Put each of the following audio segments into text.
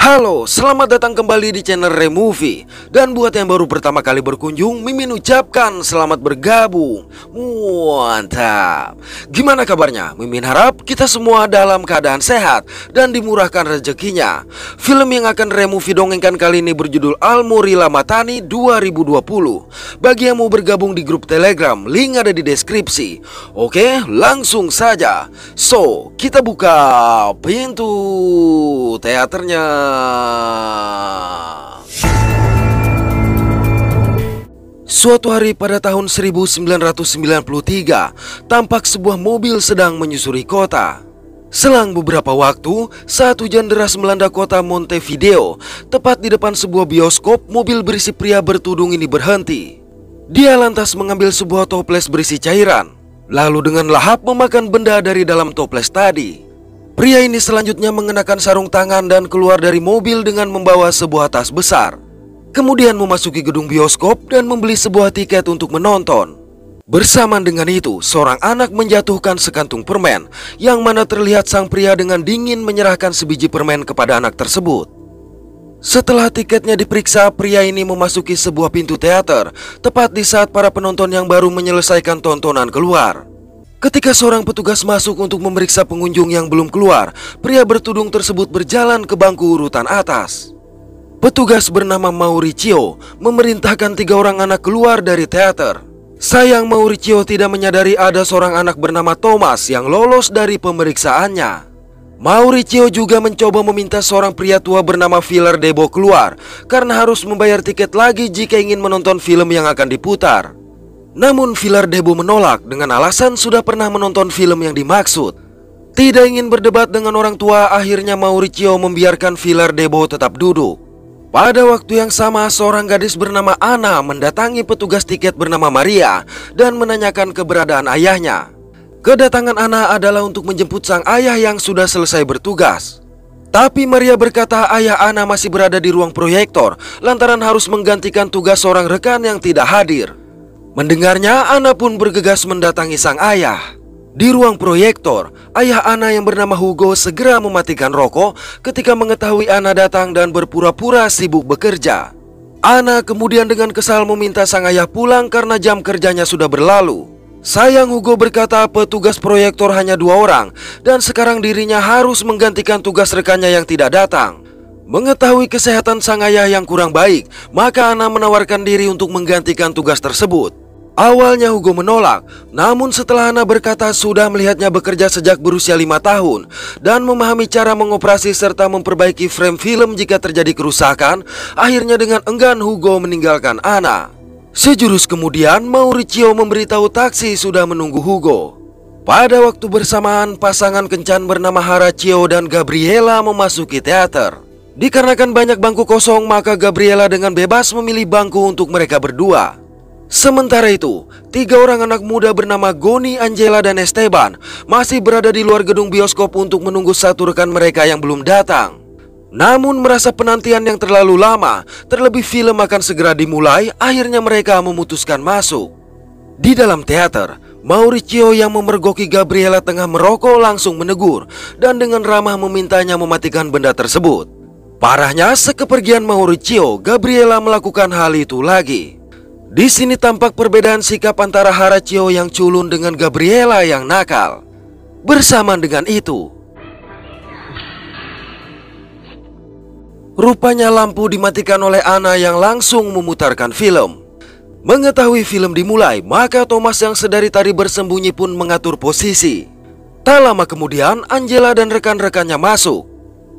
Halo, selamat datang kembali di channel Removie. Dan buat yang baru pertama kali berkunjung, Mimin ucapkan selamat bergabung. Mantap. Gimana kabarnya? Mimin harap kita semua dalam keadaan sehat dan dimurahkan rezekinya. Film yang akan Removie dongengkan kali ini berjudul Al-Mori Lamatani 2020. Bagi yang mau bergabung di grup Telegram, link ada di deskripsi. Oke, langsung saja. So, kita buka pintu teaternya. Suatu hari pada tahun 1993, tampak sebuah mobil sedang menyusuri kota. Selang beberapa waktu, saat hujan deras melanda kota Montevideo, tepat di depan sebuah bioskop, mobil berisi pria bertudung ini berhenti. Dia lantas mengambil sebuah toples berisi cairan, lalu dengan lahap memakan benda dari dalam toples tadi. Pria ini selanjutnya mengenakan sarung tangan dan keluar dari mobil dengan membawa sebuah tas besar. Kemudian memasuki gedung bioskop dan membeli sebuah tiket untuk menonton. Bersamaan dengan itu, seorang anak menjatuhkan sekantung permen, yang mana terlihat sang pria dengan dingin menyerahkan sebiji permen kepada anak tersebut. Setelah tiketnya diperiksa, pria ini memasuki sebuah pintu teater, tepat di saat para penonton yang baru menyelesaikan tontonan keluar. Ketika seorang petugas masuk untuk memeriksa pengunjung yang belum keluar, pria bertudung tersebut berjalan ke bangku urutan atas. Petugas bernama Mauricio memerintahkan 3 orang anak keluar dari teater. Sayang Mauricio tidak menyadari ada seorang anak bernama Thomas yang lolos dari pemeriksaannya. Mauricio juga mencoba meminta seorang pria tua bernama Filler Debo keluar, karena harus membayar tiket lagi jika ingin menonton film yang akan diputar. Namun Filler Debo menolak dengan alasan sudah pernah menonton film yang dimaksud. Tidak ingin berdebat dengan orang tua, akhirnya Mauricio membiarkan Filler Debo tetap duduk. Pada waktu yang sama, seorang gadis bernama Ana mendatangi petugas tiket bernama Maria dan menanyakan keberadaan ayahnya. Kedatangan Ana adalah untuk menjemput sang ayah yang sudah selesai bertugas. Tapi Maria berkata ayah Ana masih berada di ruang proyektor lantaran harus menggantikan tugas seorang rekan yang tidak hadir. Mendengarnya, Ana pun bergegas mendatangi sang ayah. Di ruang proyektor, ayah Ana yang bernama Hugo segera mematikan rokok ketika mengetahui Ana datang dan berpura-pura sibuk bekerja. Ana kemudian dengan kesal meminta sang ayah pulang karena jam kerjanya sudah berlalu. Sayang Hugo berkata petugas proyektor hanya 2 orang dan sekarang dirinya harus menggantikan tugas rekannya yang tidak datang. Mengetahui kesehatan sang ayah yang kurang baik, maka Ana menawarkan diri untuk menggantikan tugas tersebut. Awalnya Hugo menolak, namun setelah Ana berkata sudah melihatnya bekerja sejak berusia 5 tahun dan memahami cara mengoperasi serta memperbaiki frame film jika terjadi kerusakan, akhirnya dengan enggan Hugo meninggalkan Ana. Sejurus kemudian, Mauricio memberitahu taksi sudah menunggu Hugo. Pada waktu bersamaan, pasangan kencan bernama Horacio dan Gabriela memasuki teater. Dikarenakan banyak bangku kosong, maka Gabriela dengan bebas memilih bangku untuk mereka berdua. Sementara itu, 3 orang anak muda bernama Goni, Angela, dan Esteban masih berada di luar gedung bioskop untuk menunggu satu rekan mereka yang belum datang. Namun merasa penantian yang terlalu lama, terlebih film akan segera dimulai, akhirnya mereka memutuskan masuk. Di dalam teater, Mauricio yang memergoki Gabriela tengah merokok langsung menegur dan dengan ramah memintanya mematikan benda tersebut. Parahnya, sekepergian Mauricio, Gabriela melakukan hal itu lagi. Di sini tampak perbedaan sikap antara Horacio yang culun dengan Gabriela yang nakal. Bersamaan dengan itu, rupanya lampu dimatikan oleh Ana yang langsung memutarkan film. Mengetahui film dimulai, maka Thomas yang sedari tadi bersembunyi pun mengatur posisi. Tak lama kemudian, Angela dan rekan-rekannya masuk.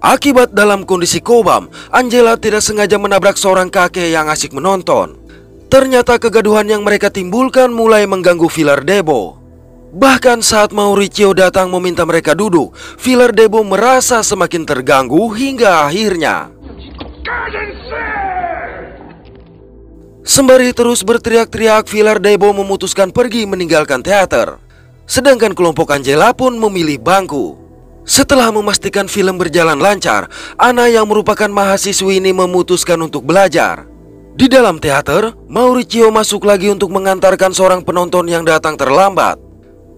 Akibat dalam kondisi kobam, Angela tidak sengaja menabrak seorang kakek yang asik menonton. Ternyata kegaduhan yang mereka timbulkan mulai mengganggu Filler Debo. Bahkan saat Mauricio datang meminta mereka duduk, Filler Debo merasa semakin terganggu hingga akhirnya sembari terus berteriak-teriak, Filler Debo memutuskan pergi meninggalkan teater. Sedangkan kelompok Angela pun memilih bangku. Setelah memastikan film berjalan lancar, Ana yang merupakan mahasiswi ini memutuskan untuk belajar. Di dalam teater, Mauricio masuk lagi untuk mengantarkan seorang penonton yang datang terlambat.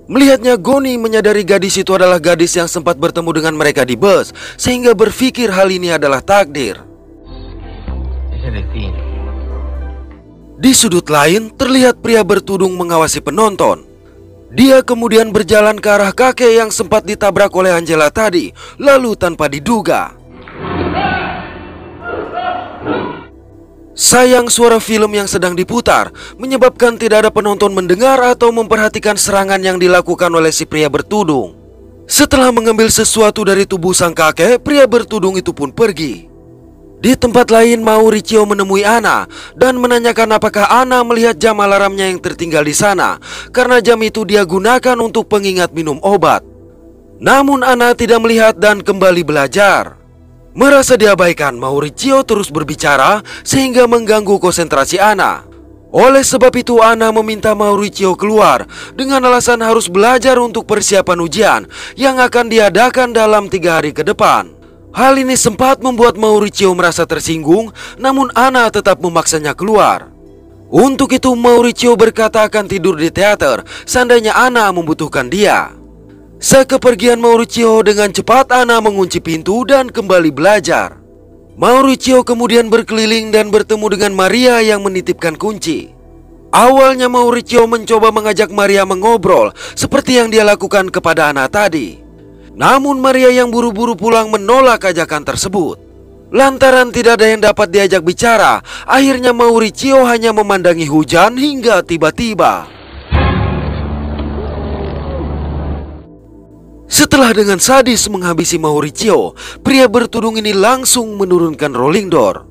Melihatnya, Goni menyadari gadis itu adalah gadis yang sempat bertemu dengan mereka di bus, sehingga berpikir hal ini adalah takdir. Di sudut lain, terlihat pria bertudung mengawasi penonton. Dia kemudian berjalan ke arah kakek yang sempat ditabrak oleh Angela tadi, lalu tanpa diduga. Sayang, suara film yang sedang diputar menyebabkan tidak ada penonton mendengar atau memperhatikan serangan yang dilakukan oleh si pria bertudung. Setelah mengambil sesuatu dari tubuh sang kakek, pria bertudung itu pun pergi. Di tempat lain, Mauricio menemui Ana dan menanyakan apakah Ana melihat jam alarmnya yang tertinggal di sana, karena jam itu dia gunakan untuk pengingat minum obat. Namun Ana tidak melihat dan kembali belajar. Merasa diabaikan, Mauricio terus berbicara sehingga mengganggu konsentrasi Ana. Oleh sebab itu, Ana meminta Mauricio keluar dengan alasan harus belajar untuk persiapan ujian yang akan diadakan dalam 3 hari ke depan. Hal ini sempat membuat Mauricio merasa tersinggung, namun Ana tetap memaksanya keluar. Untuk itu, Mauricio berkata akan tidur di teater seandainya Ana membutuhkan dia. Sekepergian Mauricio, dengan cepat Ana mengunci pintu dan kembali belajar. Mauricio kemudian berkeliling dan bertemu dengan Maria yang menitipkan kunci. Awalnya Mauricio mencoba mengajak Maria mengobrol seperti yang dia lakukan kepada Ana tadi. Namun Maria yang buru-buru pulang menolak ajakan tersebut. Lantaran tidak ada yang dapat diajak bicara, akhirnya Mauricio hanya memandangi hujan hingga tiba-tiba. Setelah dengan sadis menghabisi Mauricio, pria bertudung ini langsung menurunkan rolling door.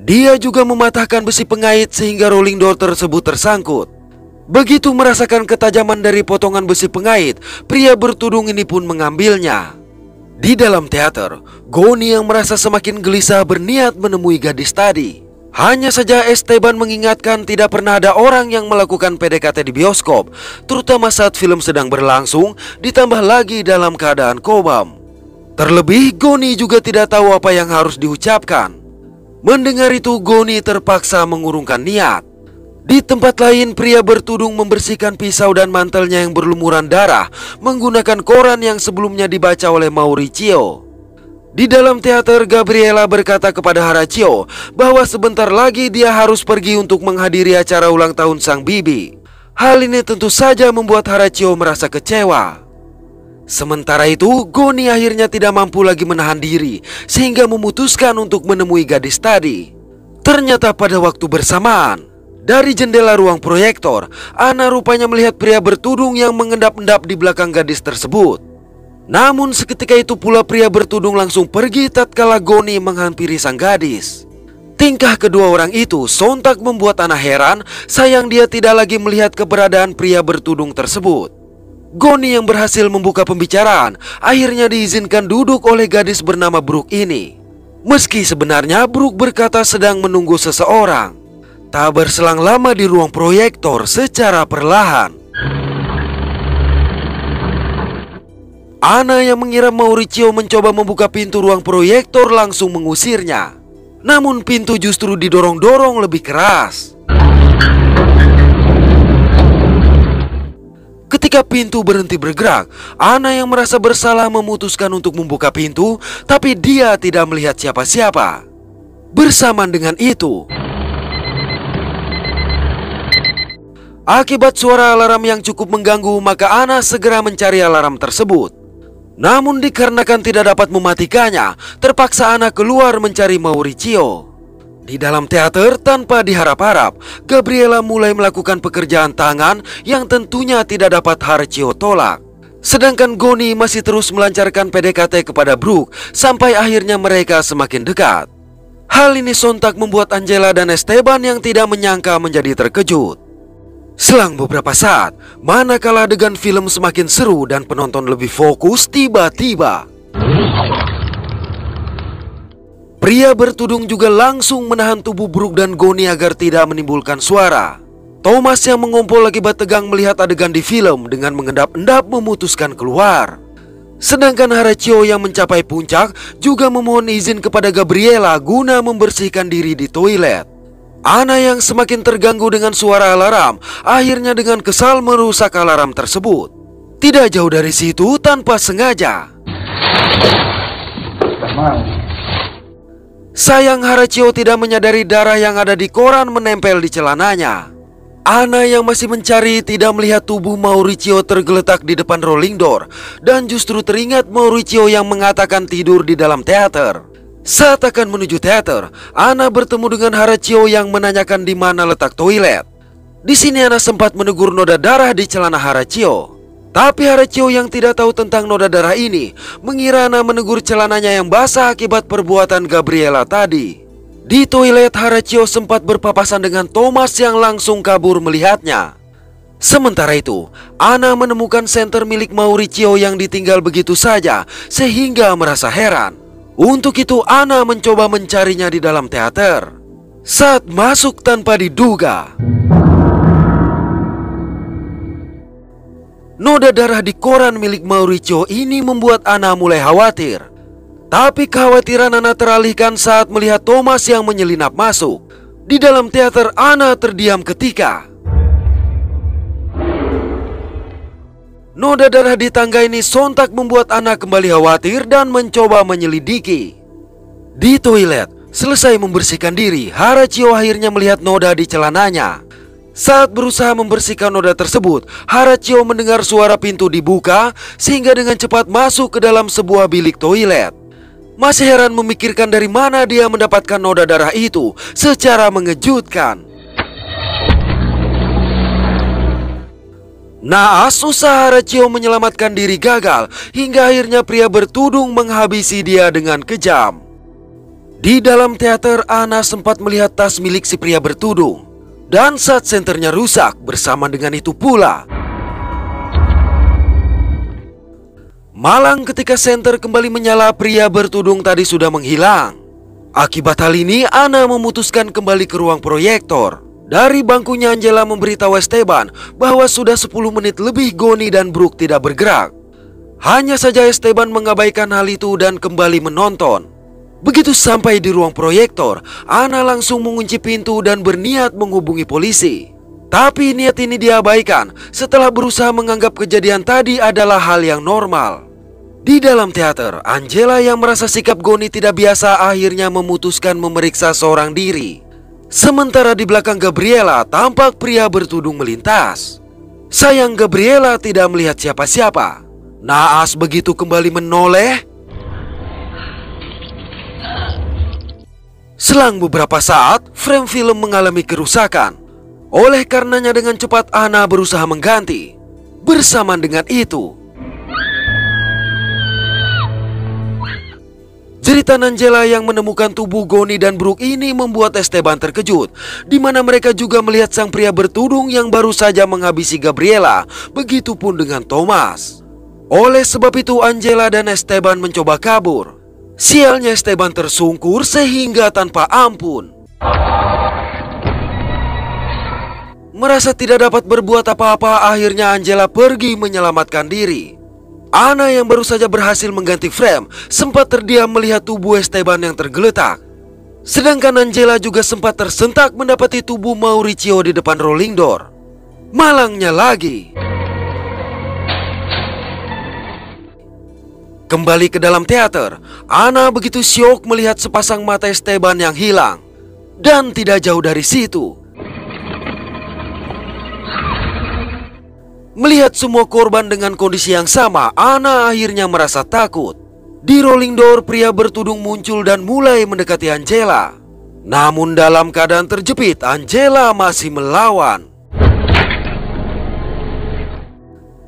Dia juga mematahkan besi pengait sehingga rolling door tersebut tersangkut. Begitu merasakan ketajaman dari potongan besi pengait, pria bertudung ini pun mengambilnya. Di dalam teater, Goni yang merasa semakin gelisah berniat menemui gadis tadi. Hanya saja Esteban mengingatkan tidak pernah ada orang yang melakukan PDKT di bioskop, terutama saat film sedang berlangsung, ditambah lagi dalam keadaan kobam. Terlebih, Goni juga tidak tahu apa yang harus diucapkan. Mendengar itu, Goni terpaksa mengurungkan niat. Di tempat lain, pria bertudung membersihkan pisau dan mantelnya yang berlumuran darah menggunakan koran yang sebelumnya dibaca oleh Mauricio. Di dalam teater, Gabriela berkata kepada Horacio bahwa sebentar lagi dia harus pergi untuk menghadiri acara ulang tahun sang bibi. Hal ini tentu saja membuat Horacio merasa kecewa. Sementara itu, Goni akhirnya tidak mampu lagi menahan diri sehingga memutuskan untuk menemui gadis tadi. Ternyata pada waktu bersamaan, dari jendela ruang proyektor, Ana rupanya melihat pria bertudung yang mengendap-endap di belakang gadis tersebut. Namun seketika itu pula pria bertudung langsung pergi tatkala Goni menghampiri sang gadis. Tingkah kedua orang itu sontak membuat Ana heran, sayang dia tidak lagi melihat keberadaan pria bertudung tersebut. Goni yang berhasil membuka pembicaraan akhirnya diizinkan duduk oleh gadis bernama Brooke ini. Meski sebenarnya Brooke berkata sedang menunggu seseorang. Tak berselang lama di ruang proyektor, secara perlahan Ana yang mengira Mauricio mencoba membuka pintu ruang proyektor langsung mengusirnya. Namun pintu justru didorong-dorong lebih keras. Ketika pintu berhenti bergerak, Ana yang merasa bersalah memutuskan untuk membuka pintu, tapi dia tidak melihat siapa-siapa. Bersamaan dengan itu, akibat suara alarm yang cukup mengganggu, maka Ana segera mencari alarm tersebut. Namun dikarenakan tidak dapat mematikannya, terpaksa Ana keluar mencari Mauricio. Di dalam teater, tanpa diharap-harap, Gabriela mulai melakukan pekerjaan tangan yang tentunya tidak dapat Horacio tolak. Sedangkan Goni masih terus melancarkan PDKT kepada Brooke sampai akhirnya mereka semakin dekat. Hal ini sontak membuat Angela dan Esteban yang tidak menyangka menjadi terkejut. Selang beberapa saat, manakala adegan film semakin seru dan penonton lebih fokus, tiba-tiba pria bertudung juga langsung menahan tubuh Brooke dan Goni agar tidak menimbulkan suara. Thomas yang mengompol akibat tegang melihat adegan di film dengan mengendap-endap memutuskan keluar. Sedangkan Horacio yang mencapai puncak juga memohon izin kepada Gabriela guna membersihkan diri di toilet. Ana yang semakin terganggu dengan suara alarm akhirnya dengan kesal merusak alarm tersebut. Tidak jauh dari situ, tanpa sengaja, sayang Harachio tidak menyadari darah yang ada di koran menempel di celananya. Ana yang masih mencari tidak melihat tubuh Mauricio tergeletak di depan rolling door, dan justru teringat Mauricio yang mengatakan tidur di dalam teater. Saat akan menuju teater, Ana bertemu dengan Harachio yang menanyakan di mana letak toilet. Di sini Ana sempat menegur noda darah di celana Harachio. Tapi Harachio yang tidak tahu tentang noda darah ini mengira Ana menegur celananya yang basah akibat perbuatan Gabriela tadi. Di toilet, Harachio sempat berpapasan dengan Thomas yang langsung kabur melihatnya. Sementara itu, Ana menemukan senter milik Mauricio yang ditinggal begitu saja sehingga merasa heran. Untuk itu Ana mencoba mencarinya di dalam teater. Saat masuk tanpa diduga, noda darah di koran milik Mauricio ini membuat Ana mulai khawatir. Tapi kekhawatiran Ana teralihkan saat melihat Thomas yang menyelinap masuk. Di dalam teater, Ana terdiam ketika noda darah di tangga ini sontak membuat Ana kembali khawatir dan mencoba menyelidiki. Di toilet, selesai membersihkan diri, Harachio akhirnya melihat noda di celananya. Saat berusaha membersihkan noda tersebut, Harachio mendengar suara pintu dibuka sehingga dengan cepat masuk ke dalam sebuah bilik toilet. Masih heran memikirkan dari mana dia mendapatkan noda darah itu secara mengejutkan. Naas usaha Harachio menyelamatkan diri gagal hingga akhirnya pria bertudung menghabisi dia dengan kejam. Di dalam teater, Ana sempat melihat tas milik si pria bertudung. Dan saat senternya rusak, bersama dengan itu pula malang ketika senter kembali menyala, pria bertudung tadi sudah menghilang. Akibat hal ini, Ana memutuskan kembali ke ruang proyektor. Dari bangkunya Angela memberitahu Esteban bahwa sudah 10 menit lebih Goni dan Brooke tidak bergerak. Hanya saja Esteban mengabaikan hal itu dan kembali menonton. Begitu sampai di ruang proyektor, Ana langsung mengunci pintu dan berniat menghubungi polisi. Tapi niat ini diabaikan setelah berusaha menganggap kejadian tadi adalah hal yang normal. Di dalam teater, Angela yang merasa sikap Goni tidak biasa akhirnya memutuskan memeriksa seorang diri. Sementara di belakang Gabriela tampak pria bertudung melintas. Sayang Gabriela tidak melihat siapa-siapa. Naas begitu kembali menoleh. Selang beberapa saat, frame film mengalami kerusakan. Oleh karenanya dengan cepat Ana berusaha mengganti. Bersamaan dengan itu, jeritan Angela yang menemukan tubuh Goni dan Brooke ini membuat Esteban terkejut, di mana mereka juga melihat sang pria bertudung yang baru saja menghabisi Gabriela, begitupun dengan Thomas. Oleh sebab itu Angela dan Esteban mencoba kabur. Sialnya Esteban tersungkur sehingga tanpa ampun. Merasa tidak dapat berbuat apa-apa, akhirnya Angela pergi menyelamatkan diri. Ana yang baru saja berhasil mengganti frame sempat terdiam melihat tubuh Esteban yang tergeletak. Sedangkan Angela juga sempat tersentak mendapati tubuh Mauricio di depan rolling door. Malangnya lagi, kembali ke dalam teater, Ana begitu syok melihat sepasang mata Esteban yang hilang. Dan tidak jauh dari situ, melihat semua korban dengan kondisi yang sama, Ana akhirnya merasa takut. Di rolling door, pria bertudung muncul dan mulai mendekati Angela. Namun dalam keadaan terjepit, Angela masih melawan.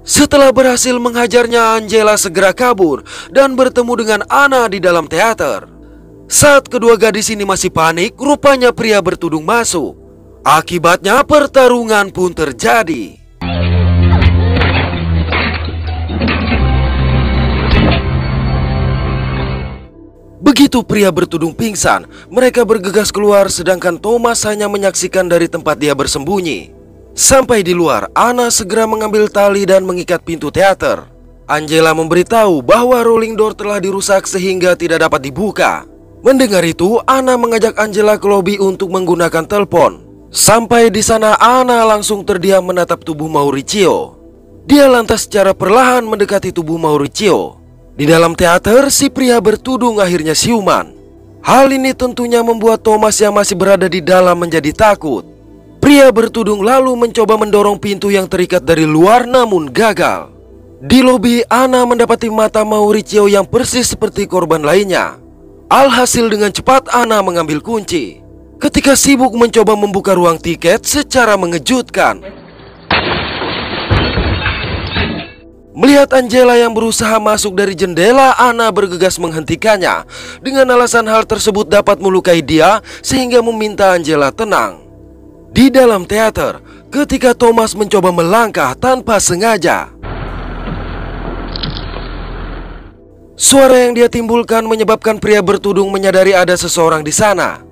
Setelah berhasil menghajarnya, Angela segera kabur dan bertemu dengan Ana di dalam teater. Saat kedua gadis ini masih panik, rupanya pria bertudung masuk. Akibatnya pertarungan pun terjadi. Begitu pria bertudung pingsan, mereka bergegas keluar sedangkan Thomas hanya menyaksikan dari tempat dia bersembunyi. Sampai di luar, Ana segera mengambil tali dan mengikat pintu teater. Angela memberitahu bahwa rolling door telah dirusak sehingga tidak dapat dibuka. Mendengar itu, Ana mengajak Angela ke lobi untuk menggunakan telepon. Sampai di sana, Ana langsung terdiam menatap tubuh Mauricio. Dia lantas secara perlahan mendekati tubuh Mauricio. Di dalam teater, si pria bertudung akhirnya siuman. Hal ini tentunya membuat Thomas yang masih berada di dalam menjadi takut. Pria bertudung lalu mencoba mendorong pintu yang terikat dari luar namun gagal. Di lobi, Anna mendapati mata Mauricio yang persis seperti korban lainnya. Alhasil dengan cepat Anna mengambil kunci. Ketika sibuk mencoba membuka ruang tiket secara mengejutkan, melihat Angela yang berusaha masuk dari jendela, Anna bergegas menghentikannya dengan alasan hal tersebut dapat melukai dia sehingga meminta Angela tenang. Di dalam teater, ketika Thomas mencoba melangkah tanpa sengaja, suara yang dia timbulkan menyebabkan pria bertudung menyadari ada seseorang di sana.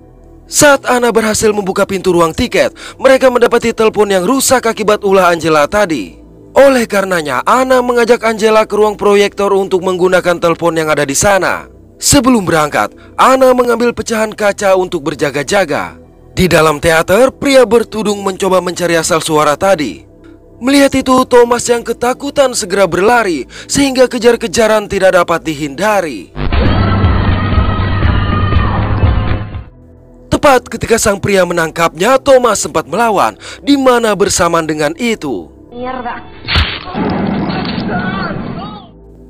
Saat Anna berhasil membuka pintu ruang tiket, mereka mendapati telepon yang rusak akibat ulah Angela tadi. Oleh karenanya, Anna mengajak Angela ke ruang proyektor untuk menggunakan telepon yang ada di sana. Sebelum berangkat, Anna mengambil pecahan kaca untuk berjaga-jaga. Di dalam teater, pria bertudung mencoba mencari asal suara tadi. Melihat itu, Thomas yang ketakutan segera berlari sehingga kejar-kejaran tidak dapat dihindari. Tepat ketika sang pria menangkapnya, Thomas sempat melawan, di mana bersamaan dengan itu,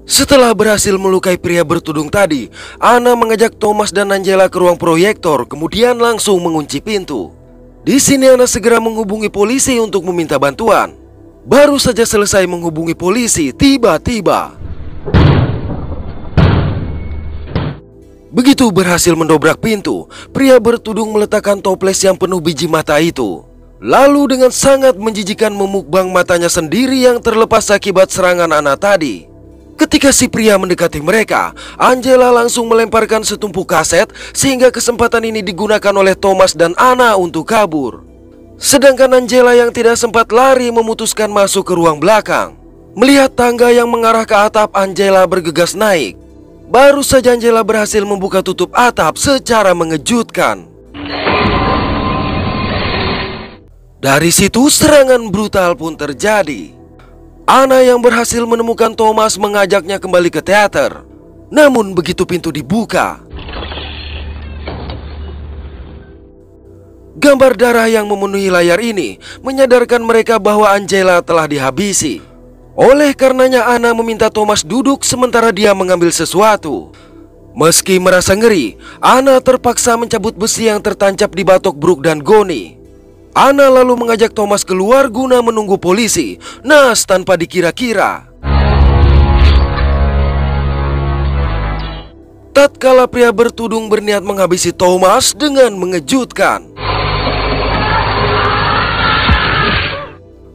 setelah berhasil melukai pria bertudung tadi, Anna mengajak Thomas dan Angela ke ruang proyektor, kemudian langsung mengunci pintu. Di sini Anna segera menghubungi polisi untuk meminta bantuan. Baru saja selesai menghubungi polisi, tiba-tiba begitu berhasil mendobrak pintu, pria bertudung meletakkan toples yang penuh biji mata itu. Lalu dengan sangat menjijikan memukbang matanya sendiri yang terlepas akibat serangan Anna tadi. Ketika si pria mendekati mereka, Angela langsung melemparkan setumpuk kaset sehingga kesempatan ini digunakan oleh Thomas dan Anna untuk kabur. Sedangkan Angela yang tidak sempat lari memutuskan masuk ke ruang belakang. Melihat tangga yang mengarah ke atap, Angela bergegas naik. Baru saja Angela berhasil membuka tutup atap secara mengejutkan. Dari situ serangan brutal pun terjadi. Anna yang berhasil menemukan Thomas mengajaknya kembali ke teater. Namun begitu pintu dibuka, gambar darah yang memenuhi layar ini menyadarkan mereka bahwa Angela telah dihabisi. Oleh karenanya Anna meminta Thomas duduk sementara dia mengambil sesuatu. Meski merasa ngeri, Anna terpaksa mencabut besi yang tertancap di batok Brooke dan Goni. Anna lalu mengajak Thomas keluar guna menunggu polisi. Nas tanpa dikira-kira, tatkala pria bertudung berniat menghabisi Thomas dengan mengejutkan.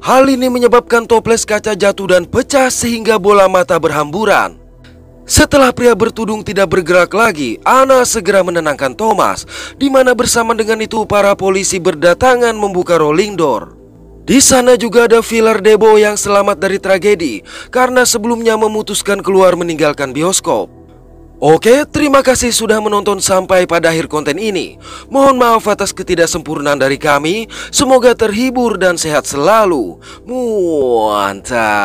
Hal ini menyebabkan toples kaca jatuh dan pecah sehingga bola mata berhamburan. Setelah pria bertudung tidak bergerak lagi, Anna segera menenangkan Thomas, di mana bersama dengan itu para polisi berdatangan membuka rolling door. Di sana juga ada Villar Debo yang selamat dari tragedi karena sebelumnya memutuskan keluar meninggalkan bioskop. Oke, terima kasih sudah menonton sampai pada akhir konten ini. Mohon maaf atas ketidaksempurnaan dari kami. Semoga terhibur dan sehat selalu. Mantap.